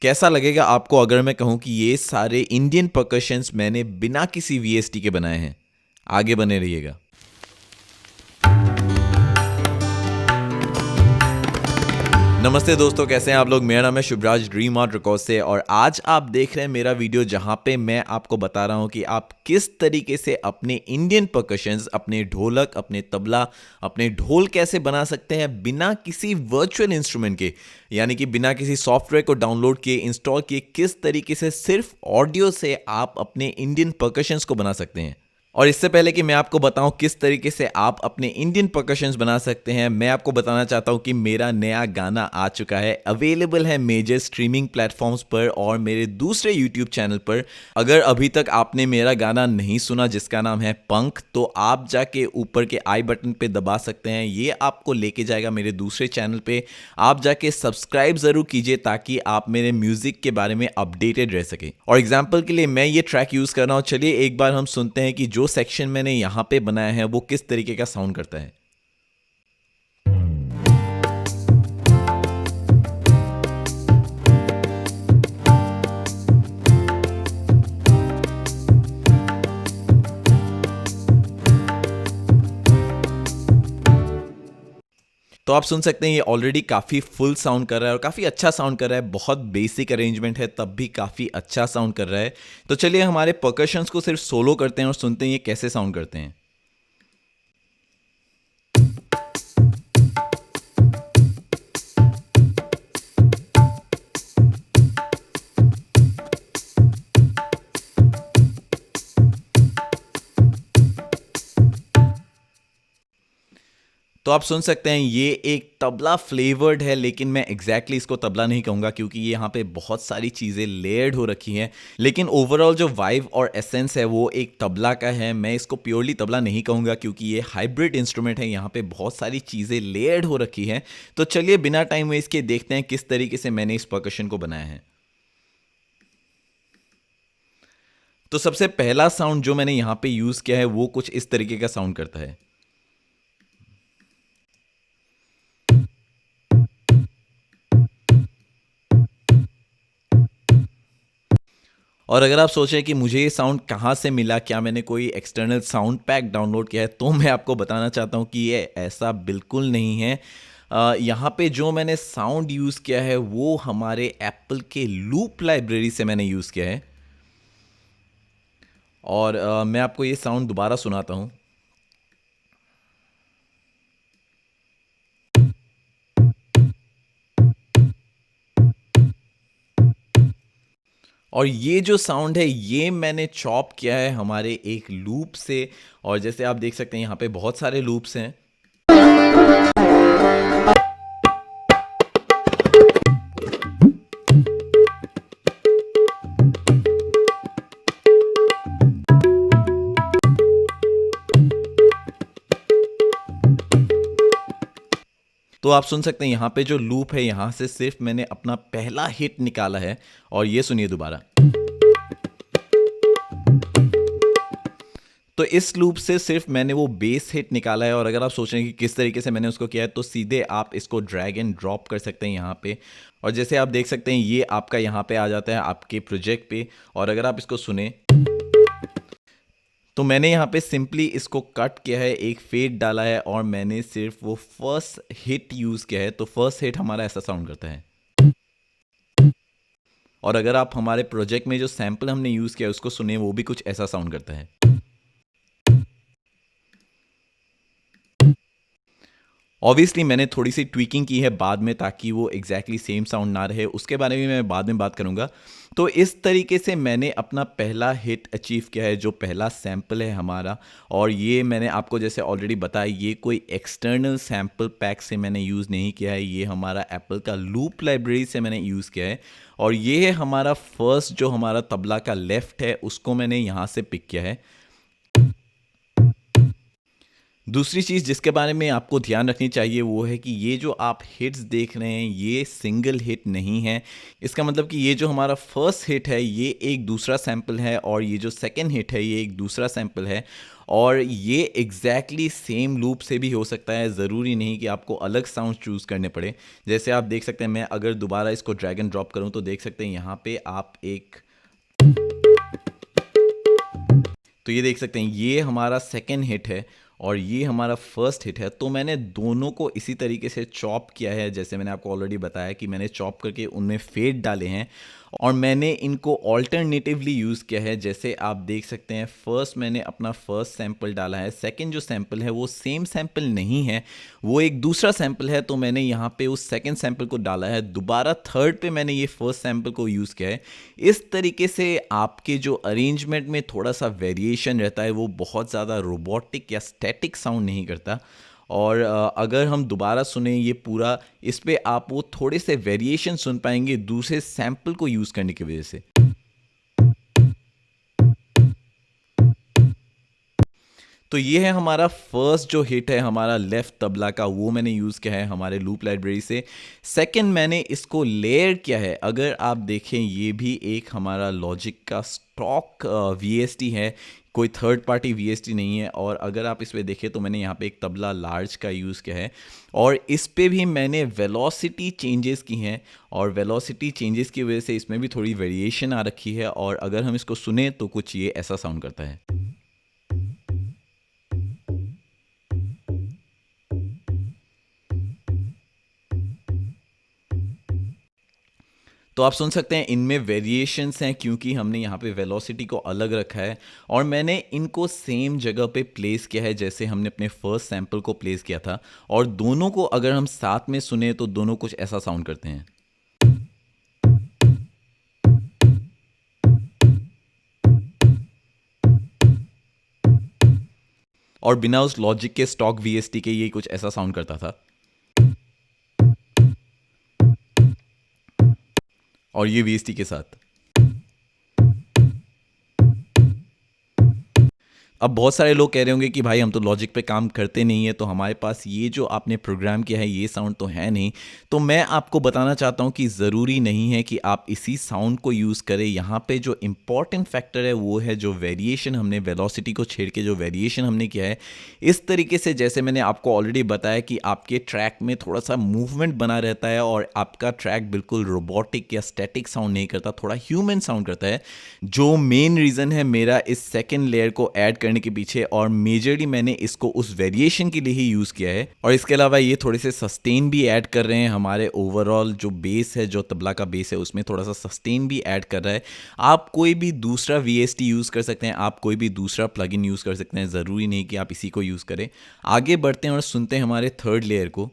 कैसा लगेगा आपको अगर मैं कहूँ कि ये सारे इंडियन परकशंस मैंने बिना किसी वीएसटी के बनाए हैं? आगे बने रहिएगा। नमस्ते दोस्तों, कैसे हैं आप लोग। मेरा नाम है शुभराज ड्रीम आर्ट रिकॉर्ड से और आज आप देख रहे हैं मेरा वीडियो जहां पे मैं आपको बता रहा हूं कि आप किस तरीके से अपने इंडियन परकशंस, अपने ढोलक, अपने तबला, अपने ढोल कैसे बना सकते हैं बिना किसी वर्चुअल इंस्ट्रूमेंट के, यानी कि बिना किसी सॉफ्टवेयर को डाउनलोड किए, इंस्टॉल किए, किस तरीके से सिर्फ ऑडियो से आप अपने इंडियन परकशंस को बना सकते हैं। और इससे पहले कि मैं आपको बताऊं किस तरीके से आप अपने इंडियन परकशंस बना सकते हैं, मैं आपको बताना चाहता हूं कि मेरा नया गाना आ चुका है, अवेलेबल है मेजर स्ट्रीमिंग प्लेटफॉर्म्स पर और मेरे दूसरे यूट्यूब चैनल पर। अगर अभी तक आपने मेरा गाना नहीं सुना जिसका नाम है पंख, तो आप जाके ऊपर के आई बटन पे दबा सकते हैं, ये आपको लेके जाएगा मेरे दूसरे चैनल पे। आप जाके सब्सक्राइब जरूर कीजिए ताकि आप मेरे म्यूजिक के बारे में अपडेटेड रह सके। और एग्जाम्पल के लिए मैं ये ट्रैक यूज कर रहा हूं, चलिए एक बार हम सुनते हैं कि जो सेक्शन मैंने यहां पे बनाया है वो किस तरीके का साउंड करता है। तो आप सुन सकते हैं ये ऑलरेडी काफ़ी फुल साउंड कर रहा है और काफ़ी अच्छा साउंड कर रहा है। बहुत बेसिक अरेंजमेंट है तब भी काफ़ी अच्छा साउंड कर रहा है। तो चलिए हमारे परकशंस को सिर्फ सोलो करते हैं और सुनते हैं ये कैसे साउंड करते हैं। तो आप सुन सकते हैं ये एक तबला फ्लेवर्ड है, लेकिन मैं एग्जैक्टली इसको तबला नहीं कहूँगा क्योंकि ये यहाँ पे बहुत सारी चीज़ें लेयर्ड हो रखी हैं। लेकिन ओवरऑल जो वाइब और एसेंस है वो एक तबला का है। मैं इसको प्योरली तबला नहीं कहूँगा क्योंकि ये हाइब्रिड इंस्ट्रूमेंट है, यहाँ पे बहुत सारी चीज़ें लेयर्ड हो रखी हैं। तो चलिए बिना टाइम वेस्ट के देखते हैं किस तरीके से मैंने इस परकशन को बनाया है। तो सबसे पहला साउंड जो मैंने यहाँ पे यूज़ किया है वो कुछ इस तरीके का साउंड करता है। और अगर आप सोचें कि मुझे ये साउंड कहाँ से मिला, क्या मैंने कोई एक्सटर्नल साउंड पैक डाउनलोड किया है, तो मैं आपको बताना चाहता हूँ कि ये ऐसा बिल्कुल नहीं है। यहाँ पे जो मैंने साउंड यूज़ किया है वो हमारे एप्पल के लूप लाइब्रेरी से मैंने यूज़ किया है। और मैं आपको ये साउंड दोबारा सुनाता हूँ। और ये जो साउंड है ये मैंने चॉप किया है हमारे एक लूप से। और जैसे आप देख सकते हैं यहाँ पे बहुत सारे लूप्स हैं। तो आप सुन सकते हैं यहाँ पे जो लूप है, यहाँ से सिर्फ मैंने अपना पहला हिट निकाला है। और ये सुनिए दोबारा। तो इस लूप से सिर्फ मैंने वो बेस हिट निकाला है। और अगर आप सोच रहे हैं कि किस तरीके से मैंने उसको किया है, तो सीधे आप इसको ड्रैग एंड ड्रॉप कर सकते हैं यहाँ पे। और जैसे आप देख सकते हैं ये आपका यहाँ पे आ जाता है आपके प्रोजेक्ट पे। और अगर आप इसको सुने तो मैंने यहाँ पे सिंपली इसको कट किया है, एक फेड डाला है और मैंने सिर्फ वो फर्स्ट हिट यूज़ किया है। तो फर्स्ट हिट हमारा ऐसा साउंड करता है। और अगर आप हमारे प्रोजेक्ट में जो सैंपल हमने यूज़ किया है उसको सुने, वो भी कुछ ऐसा साउंड करता है। ऑब्वियसली मैंने थोड़ी सी ट्वीकिंग की है बाद में ताकि वो एग्जैक्टली सेम साउंड ना रहे, उसके बारे में मैं बाद में बात करूंगा। तो इस तरीके से मैंने अपना पहला हिट अचीव किया है, जो पहला सैंपल है हमारा। और ये मैंने आपको जैसे ऑलरेडी बताया, ये कोई एक्सटर्नल सैंपल पैक से मैंने यूज़ नहीं किया है, ये हमारा एप्पल का लूप लाइब्रेरी से मैंने यूज़ किया है। और ये है हमारा फर्स्ट जो हमारा तबला का लेफ्ट है, उसको मैंने यहाँ से पिक किया है। दूसरी चीज़ जिसके बारे में आपको ध्यान रखनी चाहिए वो है कि ये जो आप हिट्स देख रहे हैं ये सिंगल हिट नहीं है। इसका मतलब कि ये जो हमारा फर्स्ट हिट है ये एक दूसरा सैंपल है और ये जो सेकंड हिट है ये एक दूसरा सैंपल है। और ये एग्जैक्टली सेम लूप से भी हो सकता है, ज़रूरी नहीं कि आपको अलग साउंड चूज़ करने पड़े। जैसे आप देख सकते हैं, मैं अगर दोबारा इसको ड्रैग एंड ड्रॉप करूं तो देख सकते हैं यहाँ पे आप एक, तो ये देख सकते हैं ये हमारा सेकेंड हिट है और ये हमारा फर्स्ट हिट है। तो मैंने दोनों को इसी तरीके से चॉप किया है, जैसे मैंने आपको ऑलरेडी बताया कि मैंने चॉप करके उनमें फेड डाले हैं और मैंने इनको ऑल्टरनेटिवली यूज़ किया है। जैसे आप देख सकते हैं, फर्स्ट मैंने अपना फर्स्ट सैंपल डाला है, सेकंड जो सैंपल है वो सेम सैंपल नहीं है, वो एक दूसरा सैंपल है, तो मैंने यहाँ पे उस सेकंड सैंपल को डाला है, दोबारा थर्ड पे मैंने ये फर्स्ट सैंपल को यूज़ किया है। इस तरीके से आपके जो अरेंजमेंट में थोड़ा सा वेरिएशन रहता है, वो बहुत ज़्यादा रोबोटिक या स्टैटिक साउंड नहीं करता। और अगर हम दोबारा सुने ये पूरा, इस पे आप वो थोड़े से वेरिएशन सुन पाएंगे दूसरे सैंपल को यूज़ करने की वजह से। तो ये है हमारा फर्स्ट जो हिट है हमारा लेफ्ट तबला का, वो मैंने यूज़ किया है हमारे लूप लाइब्रेरी से। सेकंड मैंने इसको लेयर किया है, अगर आप देखें ये भी एक हमारा लॉजिक का स्टॉक वीएसटी है, कोई थर्ड पार्टी वीएसटी नहीं है। और अगर आप इस पे देखें तो मैंने यहाँ पे एक तबला लार्ज का यूज़ किया है और इस पे भी मैंने वेलोसिटी चेंजेस की हैं और वेलोसिटी चेंजेस की वजह से इसमें भी थोड़ी वेरिएशन आ रखी है। और अगर हम इसको सुने तो कुछ ये ऐसा साउंड करता है। तो आप सुन सकते हैं इनमें वेरिएशंस हैं क्योंकि हमने यहाँ पे वेलोसिटी को अलग रखा है और मैंने इनको सेम जगह पे प्लेस किया है जैसे हमने अपने फर्स्ट सैंपल को प्लेस किया था। और दोनों को अगर हम साथ में सुने तो दोनों कुछ ऐसा साउंड करते हैं। और बिना उस लॉजिक के स्टॉक वीएसटी के ये कुछ ऐसा साउंड करता था। और ये वीएसटी के साथ। अब बहुत सारे लोग कह रहे होंगे कि भाई हम तो लॉजिक पे काम करते नहीं है, तो हमारे पास ये जो आपने प्रोग्राम किया है ये साउंड तो है नहीं। तो मैं आपको बताना चाहता हूँ कि ज़रूरी नहीं है कि आप इसी साउंड को यूज़ करें। यहाँ पे जो इम्पॉर्टेंट फैक्टर है वो है जो वेरिएशन हमने वेलोसिटी को छेड़ के जो वेरिएशन हमने किया है, इस तरीके से जैसे मैंने आपको ऑलरेडी बताया कि आपके ट्रैक में थोड़ा सा मूवमेंट बना रहता है और आपका ट्रैक बिल्कुल रोबोटिक या स्टैटिक साउंड नहीं करता, थोड़ा ह्यूमन साउंड करता है। जो मेन रीज़न है मेरा इस सेकेंड लेयर को ऐड करने के पीछे, और मेजरली मैंने इसको उस वेरिएशन के लिए ही यूज़ किया है। और इसके अलावा ये थोड़े से सस्टेन भी ऐड कर रहे हैं, हमारे ओवरऑल जो बेस है, जो तबला का बेस है उसमें थोड़ा सा सस्टेन भी ऐड कर रहा है। आप कोई भी दूसरा वीएसटी यूज़ कर सकते हैं, आप कोई भी दूसरा प्लगइन यूज़ कर सकते हैं, ज़रूरी नहीं कि आप इसी को यूज़ करें। आगे बढ़ते हैं और सुनते हैं हमारे थर्ड लेयर को।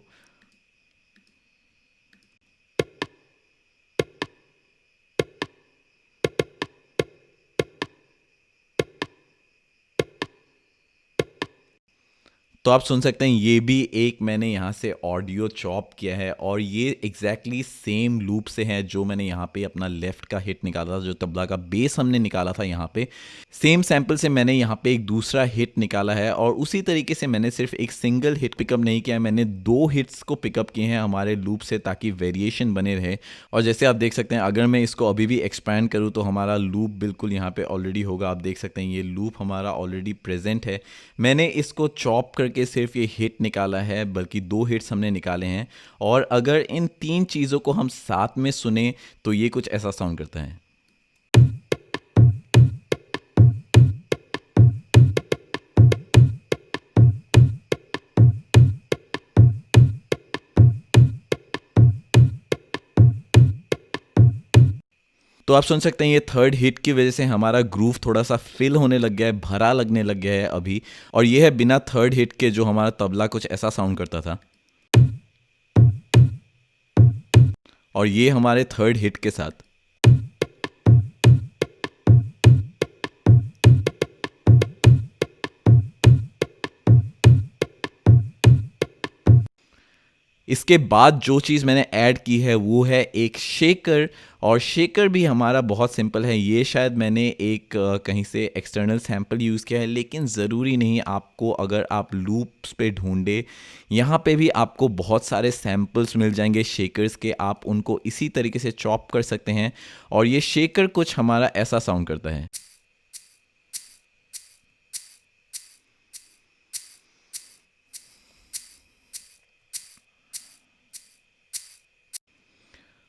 तो आप सुन सकते हैं ये भी एक मैंने यहाँ से ऑडियो चॉप किया है और ये एग्जैक्टली सेम लूप से है जो मैंने यहाँ पे अपना लेफ्ट का हिट निकाला था, जो तबला का बेस हमने निकाला था यहाँ पे। सेम सैंपल से मैंने यहाँ पे एक दूसरा हिट निकाला है और उसी तरीके से मैंने सिर्फ एक सिंगल हिट पिकअप नहीं किया है, मैंने दो हिट्स को पिकअप किए हैं हमारे लूप से ताकि वेरिएशन बने रहे। और जैसे आप देख सकते हैं अगर मैं इसको अभी भी एक्सपैंड करूँ तो हमारा लूप बिल्कुल यहाँ पे ऑलरेडी होगा। आप देख सकते हैं ये लूप हमारा ऑलरेडी प्रेजेंट है। मैंने इसको चॉप करके सिर्फ ये हिट निकाला है, बल्कि दो हिट्स हमने निकाले हैं। और अगर इन तीन चीज़ों को हम साथ में सुने तो ये कुछ ऐसा साउंड करता है। तो आप सुन सकते हैं ये थर्ड हिट की वजह से हमारा ग्रूव थोड़ा सा फिल होने लग गया है, भरा लगने लग गया है अभी। और ये है बिना थर्ड हिट के जो हमारा तबला कुछ ऐसा साउंड करता था। और ये हमारे थर्ड हिट के साथ। इसके बाद जो चीज़ मैंने ऐड की है वो है एक शेकर। और शेकर भी हमारा बहुत सिंपल है, ये शायद मैंने एक कहीं से एक्सटर्नल सैंपल यूज़ किया है, लेकिन ज़रूरी नहीं। आपको अगर आप लूप्स पे ढूंढे, यहाँ पे भी आपको बहुत सारे सैंपल्स मिल जाएंगे शेकर्स के, आप उनको इसी तरीके से चॉप कर सकते हैं। और ये शेकर कुछ हमारा ऐसा साउंड करता है।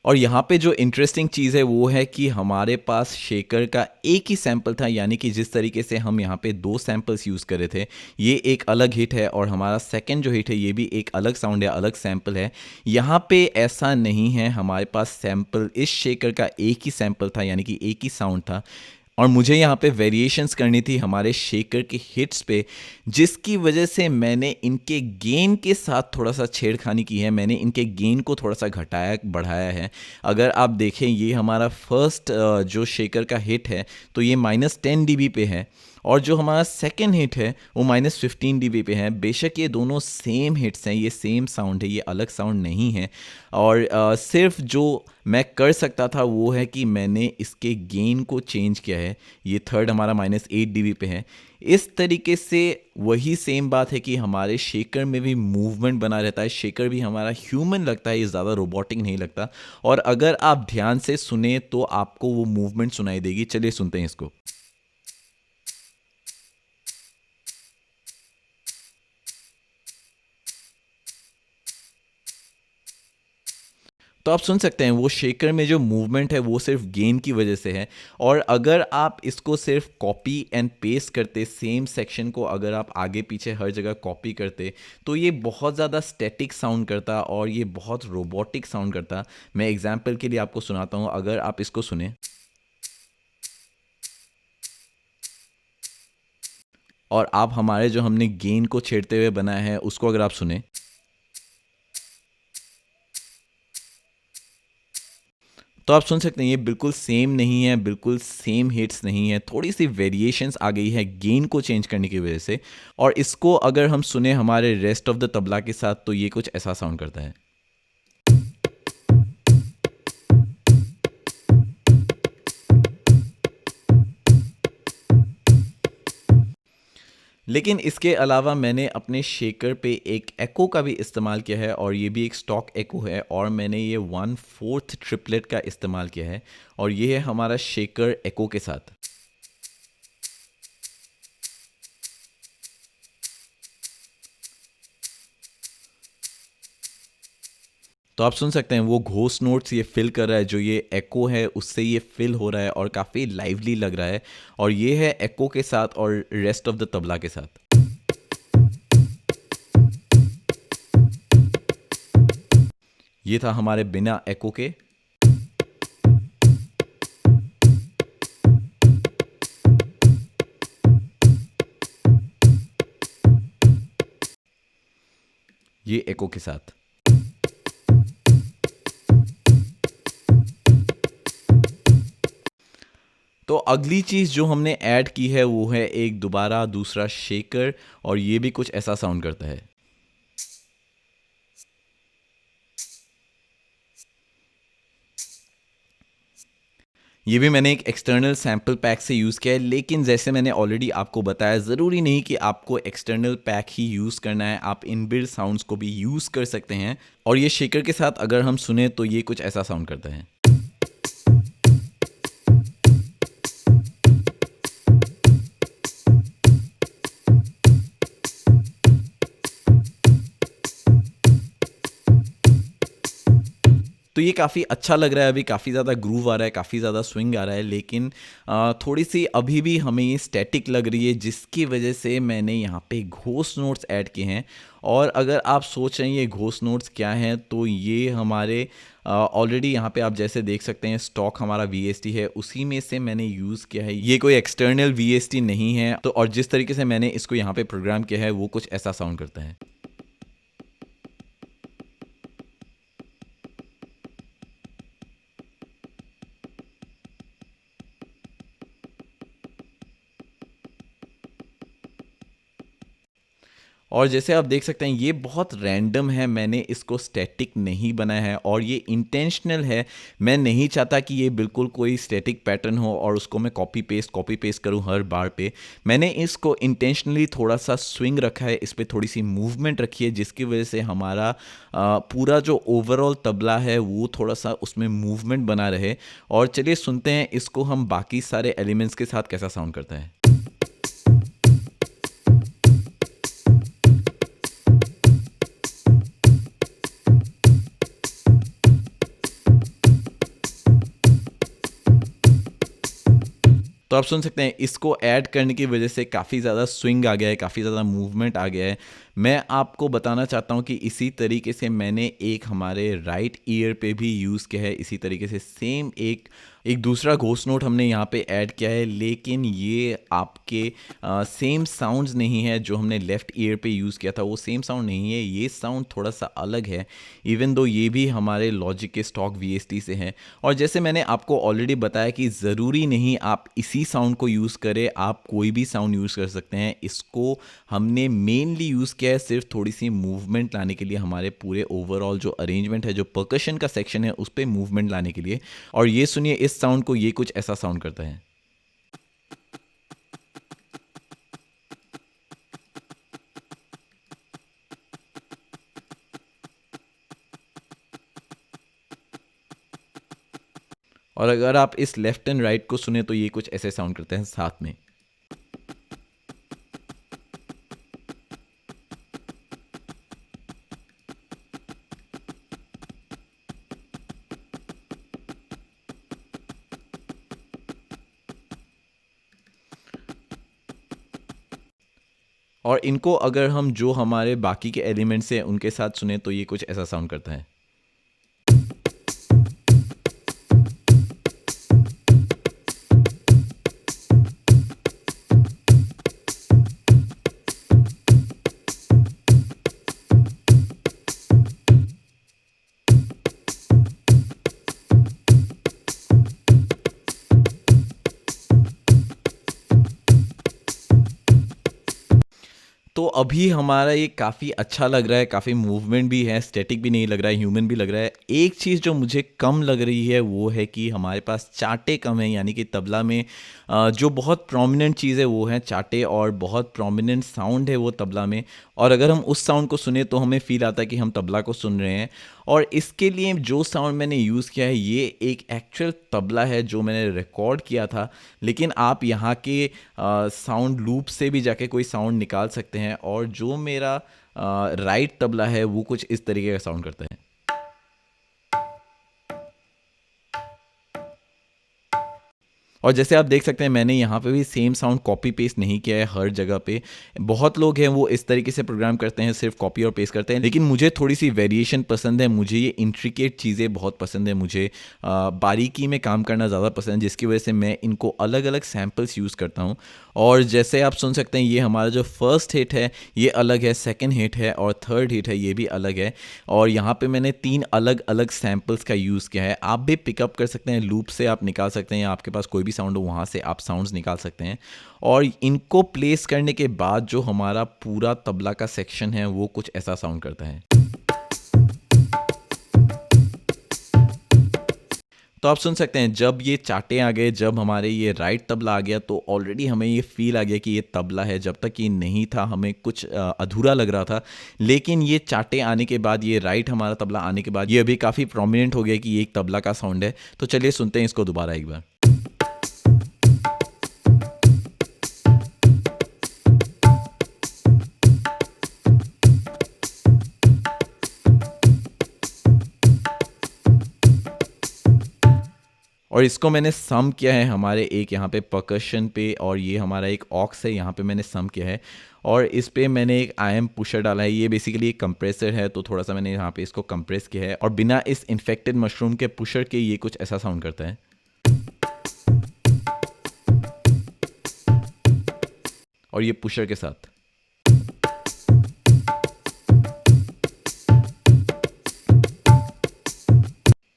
और यहाँ पे जो इंटरेस्टिंग चीज़ है वो है कि हमारे पास शेकर का एक ही सैंपल था, यानी कि जिस तरीके से हम यहाँ पे 2 सैंपल्स यूज़ कर रहे थे, ये एक अलग हिट है और हमारा सेकंड जो हिट है ये भी एक अलग साउंड है, अलग सैंपल है। यहाँ पे ऐसा नहीं है, हमारे पास सैंपल इस शेकर का एक ही सैंपल था, यानी कि एक ही साउंड था और मुझे यहाँ पे वेरिएशंस करनी थी हमारे शेकर के हिट्स पे, जिसकी वजह से मैंने इनके गेन के साथ थोड़ा सा छेड़खानी की है। मैंने इनके गेन को थोड़ा सा घटाया बढ़ाया है। अगर आप देखें ये हमारा फर्स्ट जो शेकर का हिट है तो ये -10 dB पे है और जो हमारा सेकंड हिट है वो -15 dB पे है। बेशक ये दोनों सेम हिट्स हैं, ये सेम साउंड है, ये अलग साउंड नहीं है। और सिर्फ जो मैं कर सकता था वो है कि मैंने इसके गेन को चेंज किया है। ये थर्ड हमारा -8 dB पे है। इस तरीके से वही सेम बात है कि हमारे शेकर में भी मूवमेंट बना रहता है। शेकर भी हमारा ह्यूमन लगता है, ये ज़्यादा रोबोटिक नहीं लगता। और अगर आप ध्यान से सुने तो आपको वो मूवमेंट सुनाई देगी। चलिए सुनते हैं इसको। तो आप सुन सकते हैं वो शेकर में जो मूवमेंट है वो सिर्फ गेन की वजह से है। और अगर आप इसको सिर्फ कॉपी एंड पेस्ट करते, सेम सेक्शन को अगर आप आगे पीछे हर जगह कॉपी करते तो ये बहुत ज़्यादा स्टैटिक साउंड करता और ये बहुत रोबोटिक साउंड करता। मैं एग्जांपल के लिए आपको सुनाता हूँ, अगर आप इसको सुने और आप हमारे जो हमने गेन को छेड़ते हुए बनाया है उसको अगर आप सुने तो आप सुन सकते हैं ये बिल्कुल सेम नहीं है, बिल्कुल सेम हिट्स नहीं है, थोड़ी सी वेरिएशंस आ गई है गेन को चेंज करने की वजह से। और इसको अगर हम सुने हमारे रेस्ट ऑफ द तबला के साथ तो ये कुछ ऐसा साउंड करता है। लेकिन इसके अलावा मैंने अपने शेकर पे एक एको का भी इस्तेमाल किया है और ये भी एक स्टॉक एको है और मैंने ये 1/4 ट्रिपलेट का इस्तेमाल किया है और ये है हमारा शेकर एको के साथ। तो आप सुन सकते हैं वो घोस्ट नोट्स ये फिल कर रहा है, जो ये एको है उससे ये फिल हो रहा है और काफ़ी लाइवली लग रहा है। और ये है एको के साथ और रेस्ट ऑफ द तबला के साथ। ये था हमारे बिना एको के। ये एको के साथ। तो अगली चीज़ जो हमने ऐड की है वो है एक दोबारा दूसरा शेकर और ये भी कुछ ऐसा साउंड करता है। ये भी मैंने एक एक्सटर्नल सैम्पल पैक से यूज़ किया है, लेकिन जैसे मैंने ऑलरेडी आपको बताया ज़रूरी नहीं कि आपको एक्सटर्नल पैक ही यूज़ करना है, आप इनबिल्ट साउंड्स को भी यूज़ कर सकते हैं। और ये शेकर के साथ अगर हम सुने तो ये कुछ ऐसा साउंड करता है। तो ये काफ़ी अच्छा लग रहा है, अभी काफ़ी ज़्यादा ग्रूव आ रहा है, काफ़ी ज़्यादा स्विंग आ रहा है, लेकिन थोड़ी सी अभी भी हमें ये स्टैटिक लग रही है, जिसकी वजह से मैंने यहाँ पे घोस्ट नोट्स ऐड किए हैं। और अगर आप सोच रहे हैं ये घोस्ट नोट्स क्या हैं, तो ये हमारे ऑलरेडी यहाँ पे आप जैसे देख सकते हैं स्टॉक हमारा VST है, उसी में से मैंने यूज़ किया है। ये कोई एक्सटर्नल VST नहीं है। तो और जिस तरीके से मैंने इसको यहाँ पे प्रोग्राम किया है वो कुछ ऐसा साउंड करता है। और जैसे आप देख सकते हैं ये बहुत रैंडम है, मैंने इसको स्टैटिक नहीं बनाया है और ये इंटेंशनल है। मैं नहीं चाहता कि ये बिल्कुल कोई स्टैटिक पैटर्न हो और उसको मैं कॉपी पेस्ट करूं हर बार पे। मैंने इसको इंटेंशनली थोड़ा सा स्विंग रखा है, इस पर थोड़ी सी मूवमेंट रखी है, जिसकी वजह से हमारा पूरा जो ओवरऑल तबला है वो थोड़ा सा उसमें मूवमेंट बना रहे। और चलिए सुनते हैं इसको हम बाकी सारे एलिमेंट्स के साथ कैसा साउंड करता है। तो आप सुन सकते हैं इसको ऐड करने की वजह से काफ़ी ज़्यादा स्विंग आ गया है, काफ़ी ज़्यादा मूवमेंट आ गया है। मैं आपको बताना चाहता हूँ कि इसी तरीके से मैंने एक हमारे राइट ईयर पे भी यूज़ किया है, इसी तरीके से सेम एक दूसरा घोस्ट नोट हमने यहाँ पे ऐड किया है, लेकिन ये आपके सेम साउंड्स नहीं है जो हमने लेफ़्ट ईयर पे यूज़ किया था, वो सेम साउंड नहीं है, ये साउंड थोड़ा सा अलग है, इवन दो ये भी हमारे लॉजिक के स्टॉक VST से हैं। और जैसे मैंने आपको ऑलरेडी बताया कि ज़रूरी नहीं आप इसी साउंड को यूज़ करें, आप कोई भी साउंड यूज़ कर सकते हैं। इसको हमने मेनली यूज़ किया है सिर्फ थोड़ी सी मूवमेंट लाने के लिए, हमारे पूरे ओवरऑल जो अरेंजमेंट है, जो परकशन का सेक्शन है, उस पर मूवमेंट लाने के लिए। और ये सुनिए इस साउंड को, ये कुछ ऐसा साउंड करता है। और अगर आप इस लेफ्ट एंड राइट को सुने तो ये कुछ ऐसे साउंड करते हैं साथ में। और इनको अगर हम जो हमारे बाकी के एलिमेंट्स हैं उनके साथ सुने तो ये कुछ ऐसा साउंड करता है। तो अभी हमारा ये काफ़ी अच्छा लग रहा है, काफ़ी मूवमेंट भी है, स्टैटिक भी नहीं लग रहा है, ह्यूमन भी लग रहा है। एक चीज़ जो मुझे कम लग रही है वो है कि हमारे पास चाटे कम हैं, यानी कि तबला में जो बहुत प्रोमिनेंट चीज़ है वो है चाटे, और बहुत प्रोमिनेंट साउंड है वो तबला में। और अगर हम उस साउंड को सुने तो हमें फील आता है कि हम तबला को सुन रहे हैं। और इसके लिए जो साउंड मैंने यूज़ किया है ये एक एक्चुअल तबला है जो मैंने रिकॉर्ड किया था, लेकिन आप यहाँ के साउंड लूप से भी जाके कोई साउंड निकाल सकते हैं। और जो मेरा राइट तबला है वो कुछ इस तरीके का साउंड करता है। और जैसे आप देख सकते हैं मैंने यहाँ पे भी सेम साउंड कॉपी पेस्ट नहीं किया है हर जगह पे। बहुत लोग हैं वो इस तरीके से प्रोग्राम करते हैं, सिर्फ कॉपी और पेस्ट करते हैं, लेकिन मुझे थोड़ी सी वेरिएशन पसंद है, मुझे ये इंट्रिकेट चीज़ें बहुत पसंद है, मुझे बारीकी में काम करना ज़्यादा पसंद है, जिसकी वजह से मैं इनको अलग अलग सैम्पल्स यूज़ करता हूँ। और जैसे आप सुन सकते हैं ये हमारा जो फर्स्ट हिट है ये अलग है, सेकेंड हिट है और थर्ड हिट है ये भी अलग है। और यहाँ पे मैंने 3 अलग अलग सैम्पल्स का यूज़ किया है। आप भी पिकअप कर सकते हैं, लूप से आप निकाल सकते हैं, आपके पास कोई भी साउंड हो वहाँ से आप साउंड्स निकाल सकते हैं। और इनको प्लेस करने के बाद जो हमारा पूरा तबला का सेक्शन है वो कुछ ऐसा साउंड करता है। तो आप सुन सकते हैं जब ये चाटे आ गए, जब हमारे ये राइट तबला आ गया तो ऑलरेडी हमें ये फील आ गया कि ये तबला है। जब तक ये नहीं था हमें कुछ अधूरा लग रहा था, लेकिन ये चाटे आने के बाद, ये राइट हमारा तबला आने के बाद ये अभी काफ़ी प्रोमिनेंट हो गया कि ये एक तबला का साउंड है। तो चलिए सुनते हैं इसको दोबारा एक बार। और इसको मैंने सम किया है हमारे एक यहाँ पे परकशन पे, और ये हमारा एक ऑक्स है, यहाँ पे मैंने सम किया है। और इस पे मैंने एक IM पुशर डाला है, ये बेसिकली एक कंप्रेसर है, तो थोड़ा सा मैंने यहाँ पे इसको कंप्रेस किया है। और बिना इस इन्फेक्टेड मशरूम के पुशर के ये कुछ ऐसा साउंड करता है। और ये पुशर के साथ।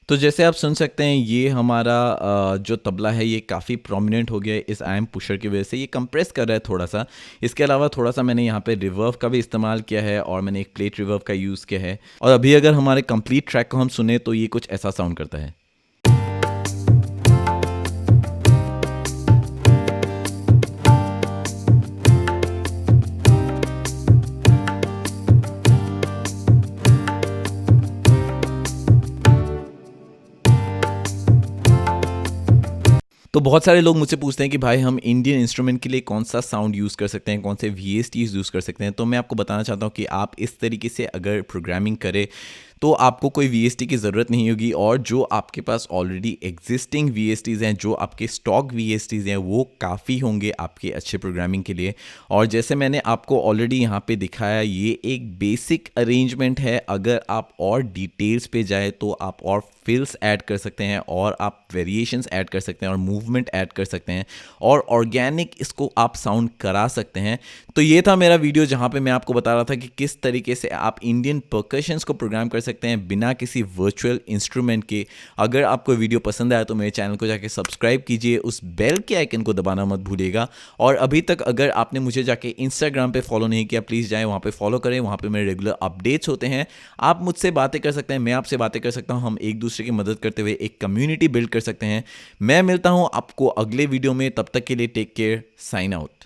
तो जैसे आप सुन सकते हैं ये हमारा जो तबला है ये काफ़ी प्रोमिनेंट हो गया है इस IM पुशर की वजह से, ये कंप्रेस कर रहा है थोड़ा सा। इसके अलावा थोड़ा सा मैंने यहाँ पे रिवर्व का भी इस्तेमाल किया है, और मैंने एक प्लेट रिवर्व का यूज़ किया है। और अभी अगर हमारे कंप्लीट ट्रैक को हम सुने तो ये कुछ ऐसा साउंड करता है। तो बहुत सारे लोग मुझसे पूछते हैं कि भाई हम इंडियन इंस्ट्रूमेंट के लिए कौन सा साउंड यूज़ कर सकते हैं, कौन से VSTs यूज़ कर सकते हैं। तो मैं आपको बताना चाहता हूँ कि आप इस तरीके से अगर प्रोग्रामिंग करें तो आपको कोई VST की ज़रूरत नहीं होगी, और जो आपके पास ऑलरेडी एग्जिस्टिंग VSTs हैं, जो आपके स्टॉक VSTs हैं, वो काफ़ी होंगे आपके अच्छे प्रोग्रामिंग के लिए। और जैसे मैंने आपको ऑलरेडी यहाँ पे दिखाया, ये एक बेसिक अरेंजमेंट है। अगर आप और डिटेल्स पे जाए तो आप और फिल्स ऐड कर सकते हैं, और आप वेरिएशंस ऐड कर सकते हैं, और मूवमेंट ऐड कर सकते हैं, और ऑर्गेनिक इसको आप साउंड करा सकते हैं। तो ये था मेरा वीडियो जहाँ पे मैं आपको बता रहा था कि किस तरीके से आप इंडियन परकशंस को प्रोग्राम कर सकते हैं बिना किसी वर्चुअल इंस्ट्रूमेंट के। अगर आपको वीडियो पसंद आया तो मेरे चैनल को जाके सब्सक्राइब कीजिए, उस बेल के आइकन को दबाना मत भूलिएगा। और अभी तक अगर आपने मुझे जाके इंस्टाग्राम पे फॉलो नहीं किया, प्लीज़ जाएँ वहाँ पे फॉलो करें, वहाँ पे मेरे रेगुलर अपडेट्स होते हैं। आप मुझसे बातें कर सकते हैं, मैं आपसे बातें कर सकता हूँ, हम एक दूसरे की मदद करते हुए एक कम्युनिटी बिल्ड कर सकते हैं। मैं मिलता हूँ आपको अगले वीडियो में, तब तक के लिए टेक केयर, साइन आउट।